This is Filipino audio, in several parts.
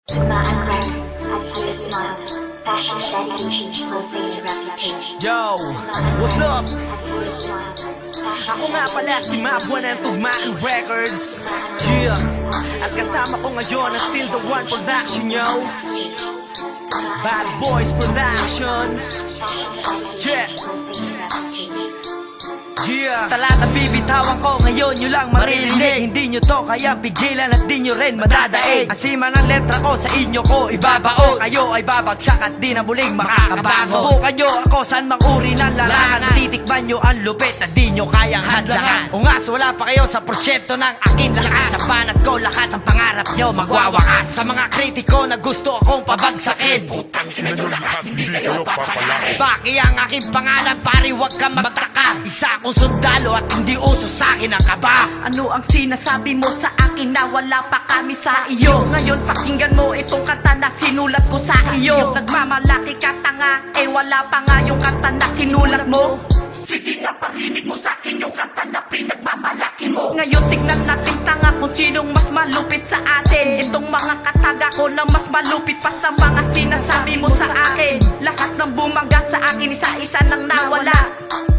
Tumaan Records, Adhere Smile, passion and dedication, full face reputation. Yo, what's up? Adhere Smile, Ako nga pala si Mabwa ng Tumaan Records. Yeah, at kasama ko ngayon ang Still the One Production, yo. Bad Boys Productions. Yeah. Yeah. Talata bibitawan ko ngayon nyo lang maririnig. Hindi nyo to kaya pigilan at di nyo rin madadaig. Asima ng letra ko sa inyo ko ibabaon. Kayo ay babagsak at di na muling makakabangon. Subukan nyo ako saan mang uri ng larangan. Titikman nyo ang lupit na di nyo kayang hadlangan. Ungas wala pa kayo sa prosyekto ng aking lakas. Sa banat ko lahat ng pangarap nyo magwawakas. Sa mga kritiko na gusto akong pabagsakin, putang ina nyo lahat, hindi kayo papalakin. Baki ang aking pangalan, pare wag ka magtaka. Isa akong sundalo at hindi uso sa'kin ang kaba. Ano ang sinasabi mo sa akin na wala pa kami sa iyo? Ngayon pakinggan mo itong kanta na sinulat ko sa iyo. Nagmamalaki ka tanga, eh wala pa nga yung kanta na sinulat mo. Sige na, parinig mo sa'kin yung kanta na pinagmamalaki mo. Ngayon tignan natin tanga kung sinong mas malupit sa atin. Itong mga kataga ko na mas malupit pa sa mga sinasabi mo sa akin. Lahat ng bumangga sa akin isa-isa nang nawala.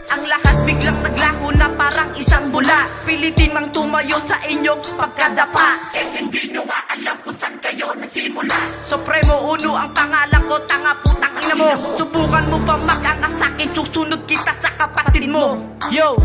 Ang lahat biglang naglaho na parang isang bula. Pilitin mang tumayo sa inyong pagkadapa. Eh hindi nyo nga alam kung saan kayo nagsimula. Supremo Uno ang pangalan ko, tanga putang ina mo. Subukan mo pa mag-angas sa'kin, susunod kita sa kapatid mo. Yo!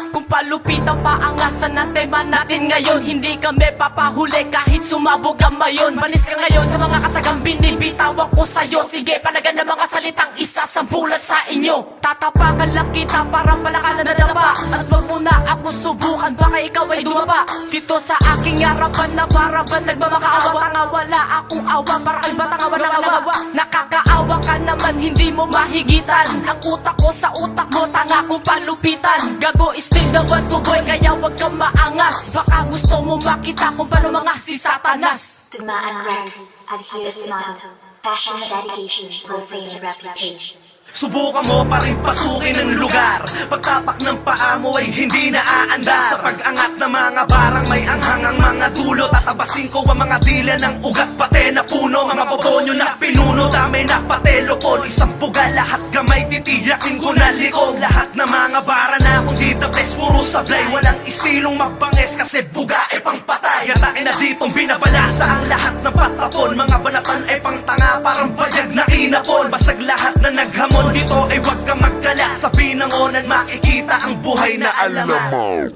Kung palupitan pa ang asa ng tema natin ngayon, hindi kami papahuli kahit sumabog ang mayon. Manis ka ngayon sa mga katagang binibitawan ko sa'yo. Sige, palagan ng mga salitang isasambulan sa inyo. Tatapakan lang kita para pala ka nadadapa. At wag mo na ako subukan, baka ikaw ay dumapa. Dito sa aking harapan na paraban nagmamakaawa. Tanga wala akong awa, para kay batang awa ng awa. Nakakaawa ka naman, hindi mo mahigitan. Ang utak ko sa utak mo, tanga kong palupitan. Gago still the one to boy, kaya wag kang maangas. Baka gusto mo makita kung paano mga si Satanas. Tumaan Records, Adhere Smile, passion and dedication, full face reputation. Subukan mo pa rin pasukin ang lugar. Pagtapak ng paa mo ay hindi na aandar. Sa pag-angat na mga barang may anghangang mga dulo. Tatabasin ko ang mga dila ng ugat pati na puno. Mga bobonyo na pinuno, dami na patelopon. Isang buga lahat gamay, titiyakin ko na likod. Lahat na mga bara na akong dita best, puro sablay. Walang istilong mabanges kasi buga e pangpatay. Atake na ditong binabalasa ang lahat ng patapon. Mga banatan ay pangtanga, parang bayag na kinapon. Basag lahat na naghamon, dito ay wag kang magkala. Sa binangonan makikita ang buhay na alaman.